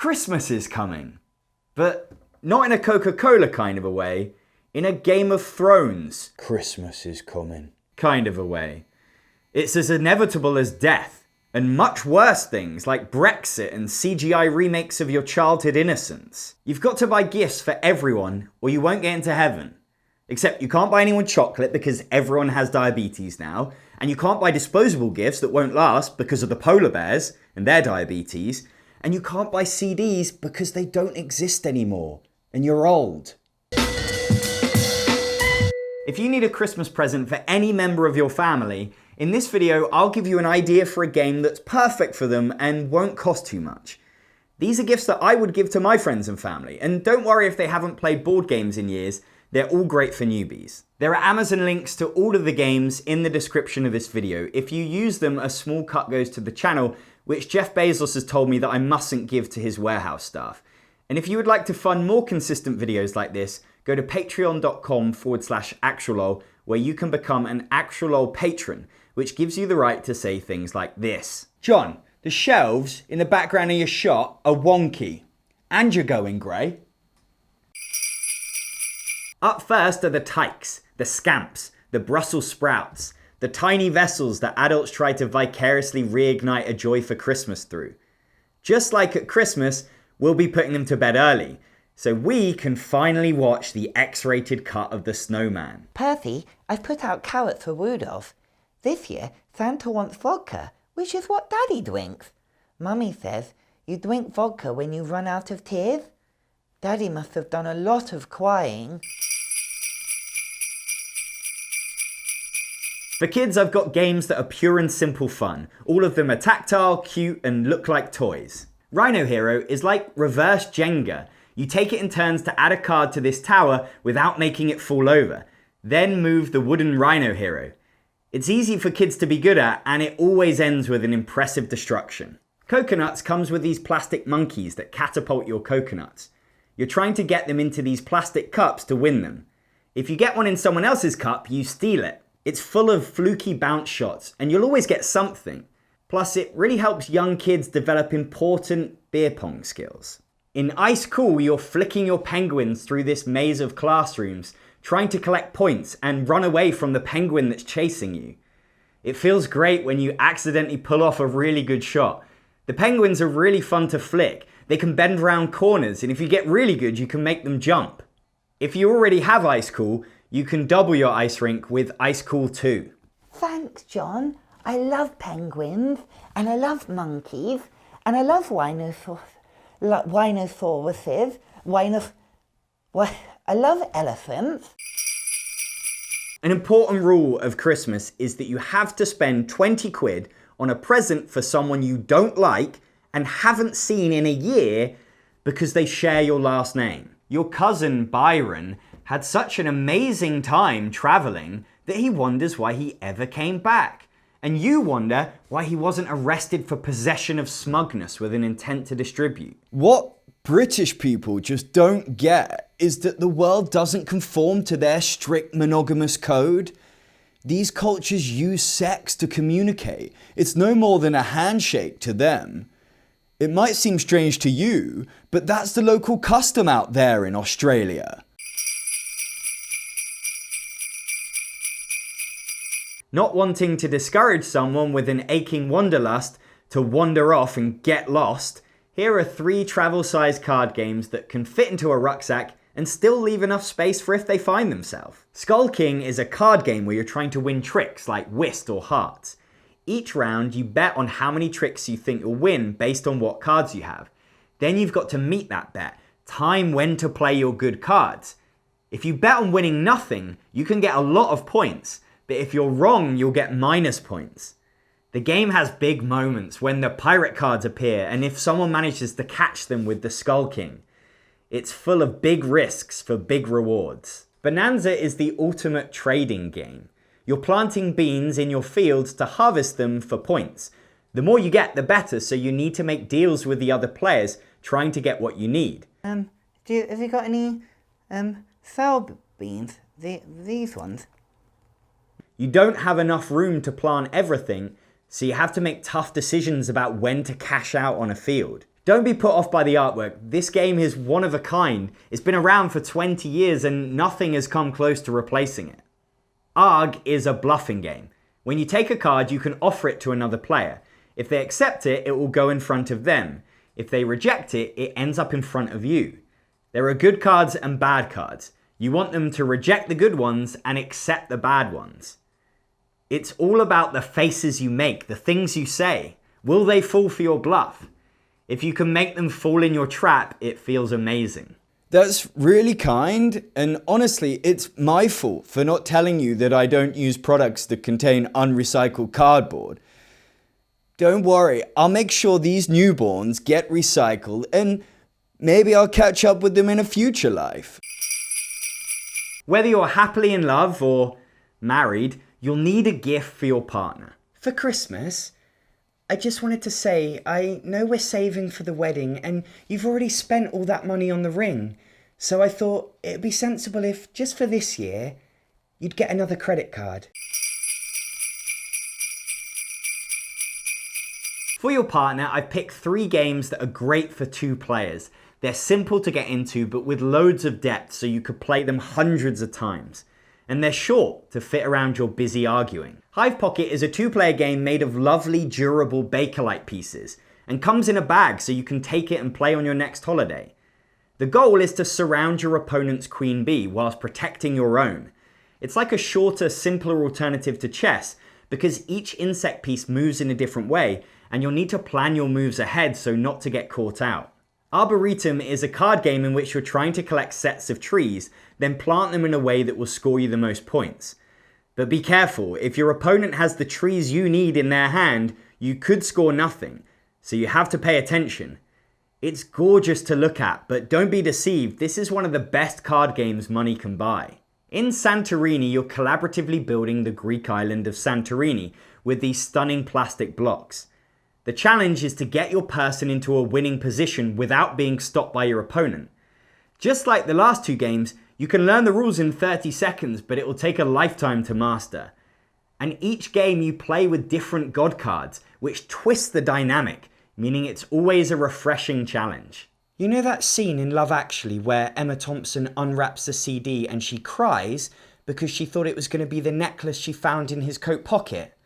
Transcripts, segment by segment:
Christmas is coming. But not in a Coca-Cola kind of a way, in a Game of Thrones Christmas is coming kind of a way. It's as inevitable as death, and much worse things like Brexit and CGI remakes of your childhood innocence. You've got to buy gifts for everyone or you won't get into heaven. Except you can't buy anyone chocolate because everyone has diabetes now, and you can't buy disposable gifts that won't last because of the polar bears and their diabetes, and you can't buy CDs because they don't exist anymore, and you're old. If you need a Christmas present for any member of your family, in this video I'll give you an idea for a game that's perfect for them and won't cost too much. These are gifts that I would give to my friends and family, and don't worry if they haven't played board games in years, they're all great for newbies. There are Amazon links to all of the games in the description of this video. If you use them, a small cut goes to the channel, which Jeff Bezos has told me that I mustn't give to his warehouse staff. And if you would like to fund more consistent videos like this, go to patreon.com/Actualol, where you can become an Actualol patron, which gives you the right to say things like this. John, the shelves in the background of your shot are wonky. And you're going grey. Up first are the tykes, the scamps, the Brussels sprouts, the tiny vessels that adults try to vicariously reignite a joy for Christmas through. Just like at Christmas, we'll be putting them to bed early, so we can finally watch the X-rated cut of the snowman. Percy, I've put out carrots for Rudolph. This year, Santa wants vodka, which is what Daddy drinks. Mummy says you drink vodka when you run out of tears. Daddy must have done a lot of crying. For kids, I've got games that are pure and simple fun. All of them are tactile, cute, and look like toys. Rhino Hero is like reverse Jenga. You take it in turns to add a card to this tower without making it fall over. Then move the wooden Rhino Hero. It's easy for kids to be good at, and it always ends with an impressive destruction. Coconuts comes with these plastic monkeys that catapult your coconuts. You're trying to get them into these plastic cups to win them. If you get one in someone else's cup, you steal it. It's full of fluky bounce shots, and you'll always get something. Plus, it really helps young kids develop important beer pong skills. In Ice Cool, you're flicking your penguins through this maze of classrooms, trying to collect points and run away from the penguin that's chasing you. It feels great when you accidentally pull off a really good shot. The penguins are really fun to flick. They can bend around corners, and if you get really good, you can make them jump. If you already have Ice Cool, you can double your ice rink with Ice Cool 2. Thanks, John. I love penguins, and I love monkeys, and I love rhinoceroses, I love elephants. An important rule of Christmas is that you have to spend 20 quid on a present for someone you don't like and haven't seen in a year because they share your last name. Your cousin Byron had such an amazing time travelling that he wonders why he ever came back. And you wonder why he wasn't arrested for possession of smugness with an intent to distribute. What British people just don't get is that the world doesn't conform to their strict monogamous code. These cultures use sex to communicate. It's no more than a handshake to them. It might seem strange to you, but that's the local custom out there in Australia. Not wanting to discourage someone with an aching wanderlust to wander off and get lost, here are 3 travel-sized card games that can fit into a rucksack and still leave enough space for if they find themselves. Skull King is a card game where you're trying to win tricks like whist or hearts. Each round you bet on how many tricks you think you'll win based on what cards you have. Then you've got to meet that bet, time when to play your good cards. If you bet on winning nothing, you can get a lot of points, but if you're wrong, you'll get minus points. The game has big moments when the pirate cards appear and if someone manages to catch them with the Skull King. It's full of big risks for big rewards. Bohnanza is the ultimate trading game. You're planting beans in your fields to harvest them for points. The more you get, the better, so you need to make deals with the other players trying to get what you need. Have you got any sour beans? These ones? You don't have enough room to plant everything, so you have to make tough decisions about when to cash out on a field. Don't be put off by the artwork. This game is one of a kind. It's been around for 20 years and nothing has come close to replacing it. Arg is a bluffing game. When you take a card, you can offer it to another player. If they accept it, it will go in front of them. If they reject it, it ends up in front of you. There are good cards and bad cards. You want them to reject the good ones and accept the bad ones. It's all about the faces you make, the things you say. Will they fall for your bluff? If you can make them fall in your trap, it feels amazing. That's really kind, and honestly, it's my fault for not telling you that I don't use products that contain unrecycled cardboard. Don't worry, I'll make sure these newborns get recycled, and maybe I'll catch up with them in a future life. Whether you're happily in love or married, you'll need a gift for your partner. For Christmas, I just wanted to say, I know we're saving for the wedding and you've already spent all that money on the ring. So I thought it'd be sensible if, just for this year, you'd get another credit card. For your partner, I've picked 3 games that are great for 2 players. They're simple to get into, but with loads of depth, so you could play them hundreds of times. And they're short to fit around your busy arguing. Hive Pocket is a 2-player game made of lovely, durable Bakelite pieces, and comes in a bag so you can take it and play on your next holiday. The goal is to surround your opponent's queen bee whilst protecting your own. It's like a shorter, simpler alternative to chess, because each insect piece moves in a different way, and you'll need to plan your moves ahead so not to get caught out. Arboretum is a card game in which you're trying to collect sets of trees, then plant them in a way that will score you the most points. But be careful, if your opponent has the trees you need in their hand, you could score nothing, so you have to pay attention. It's gorgeous to look at, but don't be deceived, this is one of the best card games money can buy. In Santorini, you're collaboratively building the Greek island of Santorini with these stunning plastic blocks. The challenge is to get your person into a winning position without being stopped by your opponent. Just like the last 2 games, you can learn the rules in 30 seconds, but it will take a lifetime to master. And each game you play with different god cards, which twist the dynamic, meaning it's always a refreshing challenge. You know that scene in Love Actually where Emma Thompson unwraps the CD and she cries because she thought it was going to be the necklace she found in his coat pocket?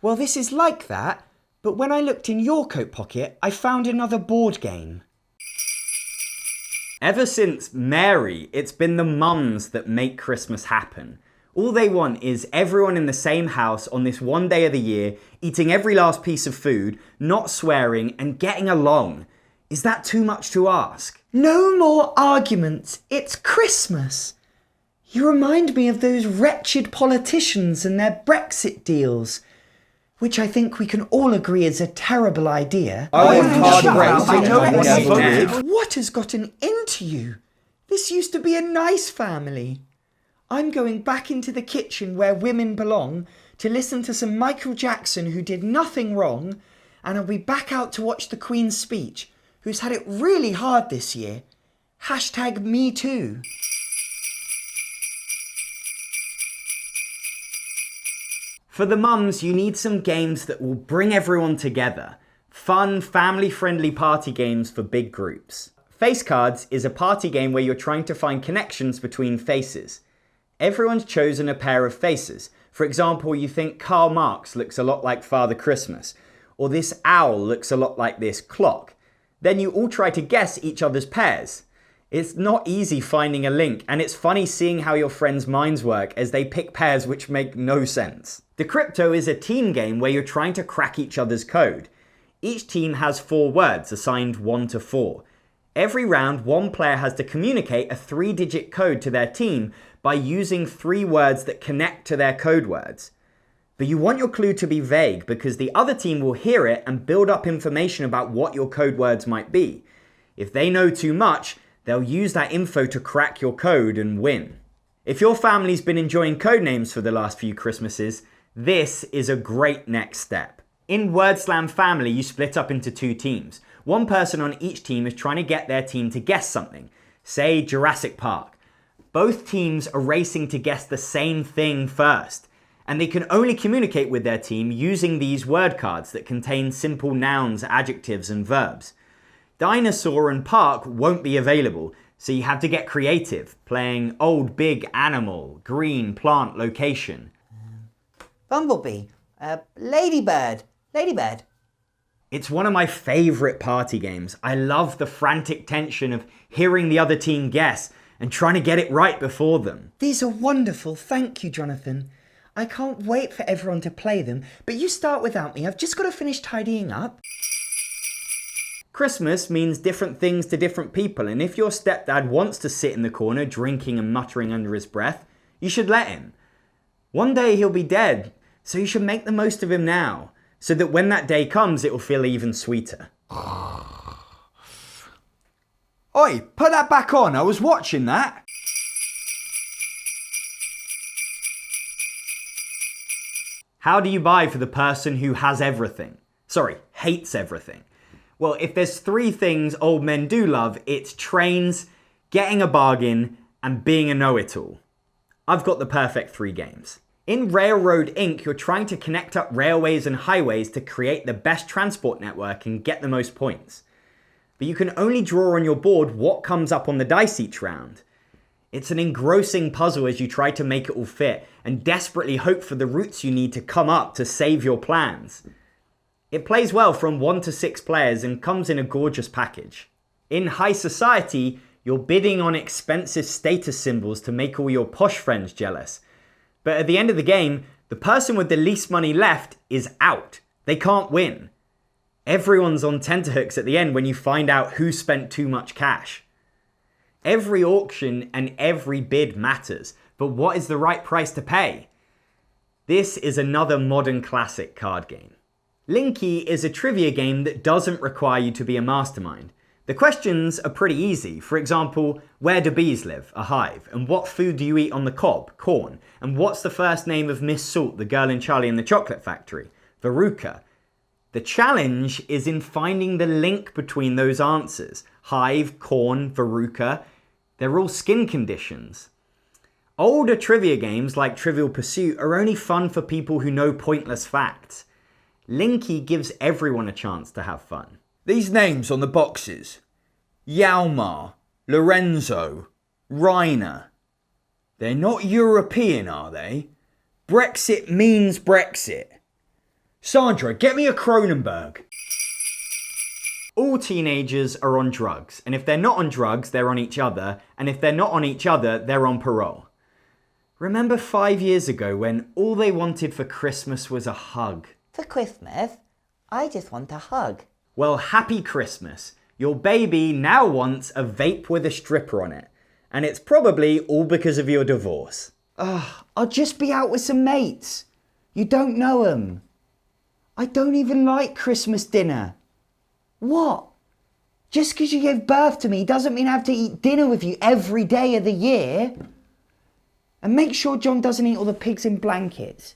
Well, this is like that, but when I looked in your coat pocket, I found another board game. Ever since Mary, it's been the mums that make Christmas happen. All they want is everyone in the same house on this one day of the year, eating every last piece of food, not swearing, and getting along. Is that too much to ask? No more arguments. It's Christmas. You remind me of those wretched politicians and their Brexit deals, which I think we can all agree is a terrible idea. What has gotten into you? This used to be a nice family. I'm going back into the kitchen where women belong to listen to some Michael Jackson who did nothing wrong, and I'll be back out to watch the Queen's speech, who's had it really hard this year. #MeToo. For the mums, you need some games that will bring everyone together. Fun, family-friendly party games for big groups. Face Cards is a party game where you're trying to find connections between faces. Everyone's chosen a pair of faces. For example, you think Karl Marx looks a lot like Father Christmas, or this owl looks a lot like this clock. Then you all try to guess each other's pairs. It's not easy finding a link, and it's funny seeing how your friends' minds work as they pick pairs which make no sense. Decrypto is a team game where you're trying to crack each other's code. Each team has 4 words assigned 1 to 4. Every round, one player has to communicate a 3-digit code to their team by using 3 words that connect to their code words. But you want your clue to be vague because the other team will hear it and build up information about what your code words might be. If they know too much, they'll use that info to crack your code and win. If your family's been enjoying codenames for the last few Christmases, this is a great next step. In Word Slam Family, you split up into 2 teams. One person on each team is trying to get their team to guess something. Say Jurassic Park. Both teams are racing to guess the same thing first, and they can only communicate with their team using these word cards that contain simple nouns, adjectives, and verbs. Dinosaur and Park won't be available, so you have to get creative, playing old big animal, green plant location. Bumblebee. Ladybird. Ladybird. It's one of my favourite party games. I love the frantic tension of hearing the other team guess and trying to get it right before them. These are wonderful, thank you, Jonathan. I can't wait for everyone to play them, but you start without me. I've just got to finish tidying up. Christmas means different things to different people, and if your stepdad wants to sit in the corner drinking and muttering under his breath, you should let him. One day he'll be dead, so you should make the most of him now, so that when that day comes, it will feel even sweeter. Oi, put that back on. I was watching that. How do you buy for the person who has everything? Sorry, hates everything. Well, if there's 3 things old men do love, it's trains, getting a bargain, and being a know-it-all. I've got the perfect 3 games. In Railroad Inc., you're trying to connect up railways and highways to create the best transport network and get the most points. But you can only draw on your board what comes up on the dice each round. It's an engrossing puzzle as you try to make it all fit and desperately hope for the routes you need to come up to save your plans. It plays well from 1 to 6 players and comes in a gorgeous package. In High Society, you're bidding on expensive status symbols to make all your posh friends jealous. But at the end of the game, the person with the least money left is out. They can't win. Everyone's on tenterhooks at the end when you find out who spent too much cash. Every auction and every bid matters, but what is the right price to pay? This is another modern classic card game. Linkee is a trivia game that doesn't require you to be a mastermind. The questions are pretty easy. For example, where do bees live? A hive. And what food do you eat on the cob? Corn. And what's the first name of Miss Salt, the girl in Charlie and the Chocolate Factory? Veruca. The challenge is in finding the link between those answers. Hive, corn, Veruca, they're all skin conditions. Older trivia games like Trivial Pursuit are only fun for people who know pointless facts. Linkee gives everyone a chance to have fun. These names on the boxes. Hjalmar, Lorenzo, Reiner. They're not European, are they? Brexit means Brexit. Sandra, get me a Cronenberg. All teenagers are on drugs, and if they're not on drugs, they're on each other, and if they're not on each other, they're on parole. Remember 5 years ago when all they wanted for Christmas was a hug? For Christmas, I just want a hug. Well, happy Christmas. Your baby now wants a vape with a stripper on it, and it's probably all because of your divorce. I'll just be out with some mates. You don't know 'em. I don't even like Christmas dinner. What? Just because you gave birth to me doesn't mean I have to eat dinner with you every day of the year. And make sure John doesn't eat all the pigs in blankets.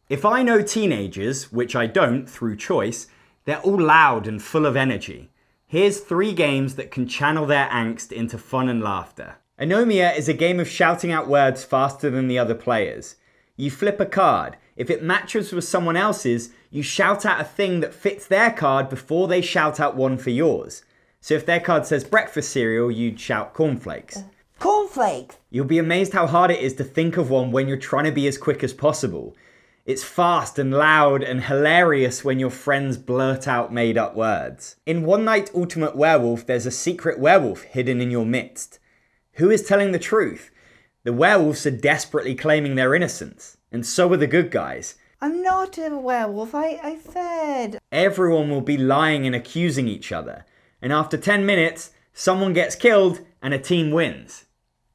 If I know teenagers, which I don't through choice, they're all loud and full of energy. Here's 3 games that can channel their angst into fun and laughter. Anomia is a game of shouting out words faster than the other players. You flip a card. If it matches with someone else's, you shout out a thing that fits their card before they shout out one for yours. So if their card says breakfast cereal, you'd shout cornflakes. Cornflakes! You'll be amazed how hard it is to think of one when you're trying to be as quick as possible. It's fast and loud and hilarious when your friends blurt out made-up words. In One Night Ultimate Werewolf, there's a secret werewolf hidden in your midst. Who is telling the truth? The werewolves are desperately claiming their innocence, and so are the good guys. I'm not a werewolf, I said. Everyone will be lying and accusing each other, and after 10 minutes, someone gets killed and a team wins.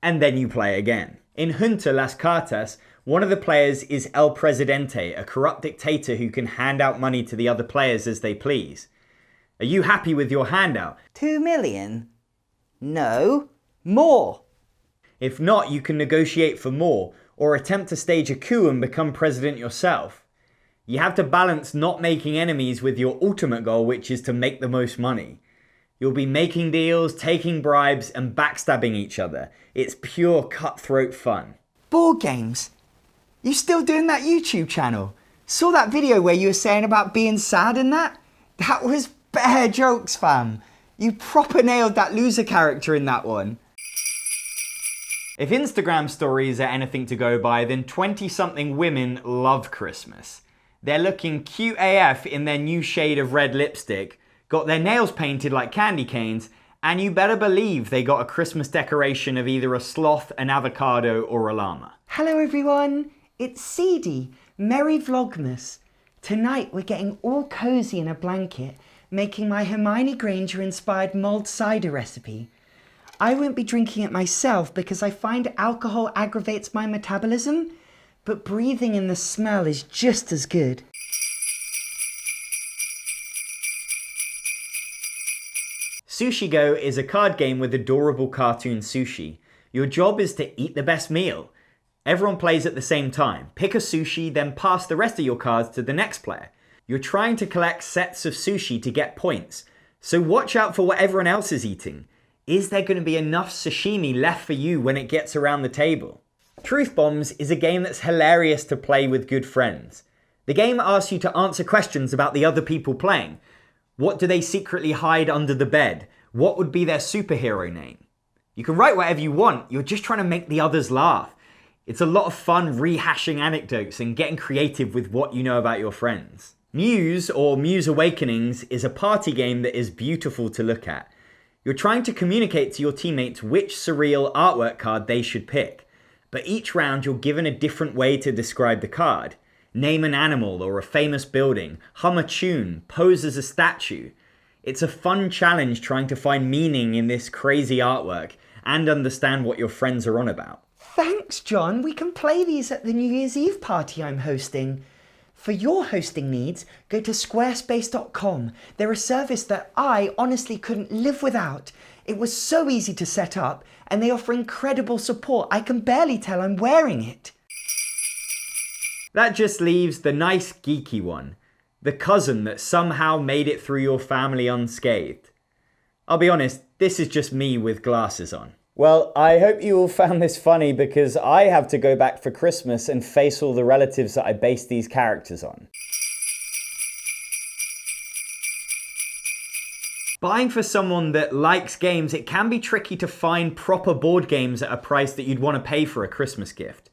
And then you play again. In Junta las Cartas, one of the players is El Presidente, a corrupt dictator who can hand out money to the other players as they please. Are you happy with your handout? 2 million? No, more. If not, you can negotiate for more, or attempt to stage a coup and become president yourself. You have to balance not making enemies with your ultimate goal, which is to make the most money. You'll be making deals, taking bribes, and backstabbing each other. It's pure cutthroat fun. Board games. You still doing that YouTube channel? Saw that video where you were saying about being sad and that? That was bare jokes, fam. You proper nailed that loser character in that one. If Instagram stories are anything to go by, then 20-something women love Christmas. They're looking cute AF in their new shade of red lipstick, got their nails painted like candy canes, and you better believe they got a Christmas decoration of either a sloth, an avocado, or a llama. Hello everyone, it's Ceedee, Merry Vlogmas. Tonight we're getting all cozy in a blanket, making my Hermione Granger-inspired mulled cider recipe. I won't be drinking it myself because I find alcohol aggravates my metabolism, but breathing in the smell is just as good. Sushi Go is a card game with adorable cartoon sushi. Your job is to eat the best meal. Everyone plays at the same time. Pick a sushi, then pass the rest of your cards to the next player. You're trying to collect sets of sushi to get points, so watch out for what everyone else is eating. Is there going to be enough sashimi left for you when it gets around the table? Truth Bombs is a game that's hilarious to play with good friends. The game asks you to answer questions about the other people playing. What do they secretly hide under the bed? What would be their superhero name? You can write whatever you want, you're just trying to make the others laugh. It's a lot of fun rehashing anecdotes and getting creative with what you know about your friends. Muse, or Muse Awakenings, is a party game that is beautiful to look at. You're trying to communicate to your teammates which surreal artwork card they should pick, but each round you're given a different way to describe the card. Name an animal or a famous building, hum a tune, pose as a statue. It's a fun challenge trying to find meaning in this crazy artwork and understand what your friends are on about. Thanks, John. We can play these at the New Year's Eve party I'm hosting. For your hosting needs, go to squarespace.com. They're a service that I honestly couldn't live without. It was so easy to set up, and they offer incredible support. I can barely tell I'm wearing it. That just leaves the nice geeky one. The cousin that somehow made it through your family unscathed. I'll be honest, this is just me with glasses on. Well, I hope you all found this funny because I have to go back for Christmas and face all the relatives that I based these characters on. Buying for someone that likes games, it can be tricky to find proper board games at a price that you'd want to pay for a Christmas gift.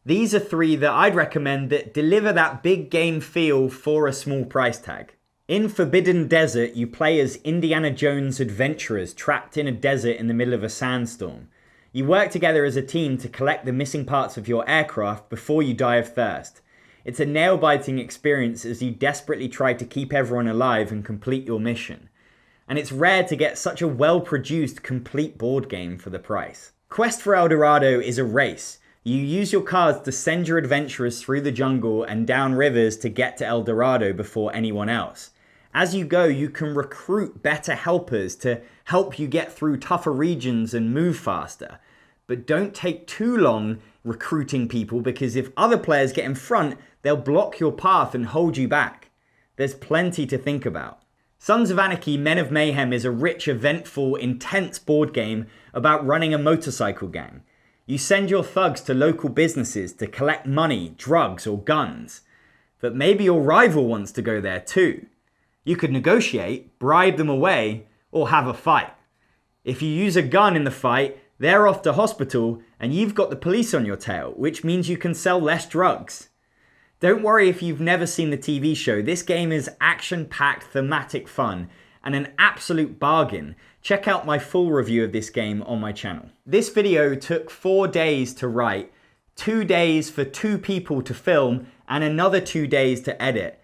These are 3 that I'd recommend that deliver that big game feel for a small price tag. In Forbidden Desert, you play as Indiana Jones adventurers trapped in a desert in the middle of a sandstorm. You work together as a team to collect the missing parts of your aircraft before you die of thirst. It's a nail-biting experience as you desperately try to keep everyone alive and complete your mission. And it's rare to get such a well-produced, complete board game for the price. Quest for El Dorado is a race. You use your cards to send your adventurers through the jungle and down rivers to get to El Dorado before anyone else. As you go, you can recruit better helpers to help you get through tougher regions and move faster. But don't take too long recruiting people because if other players get in front, they'll block your path and hold you back. There's plenty to think about. Sons of Anarchy, Men of Mayhem is a rich, eventful, intense board game about running a motorcycle gang. You send your thugs to local businesses to collect money, drugs, or guns. But maybe your rival wants to go there too. You could negotiate, bribe them away, or have a fight. If you use a gun in the fight, they're off to hospital and you've got the police on your tail, which means you can sell less drugs. Don't worry if you've never seen the TV show. This game is action-packed thematic fun and an absolute bargain. Check out my full review of this game on my channel. This video took 4 days to write, 2 days for 2 people to film, and another 2 days to edit.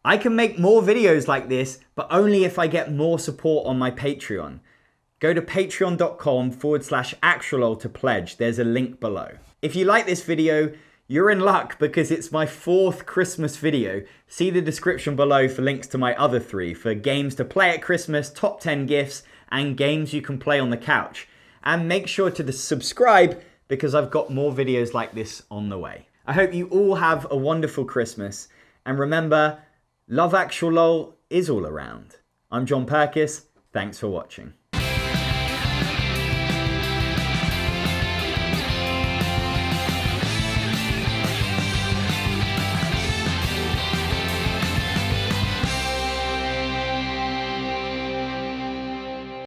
I can make more videos like this, but only if I get more support on my Patreon. Go to patreon.com/Actualol to pledge. There's a link below. If you like this video, you're in luck because it's my 4th Christmas video. See the description below for links to my other 3 for games to play at Christmas, top 10 gifts, and games you can play on the couch. And make sure to subscribe because I've got more videos like this on the way. I hope you all have a wonderful Christmas. And remember, love Actualol is all around. I'm John Purkis. Thanks for watching.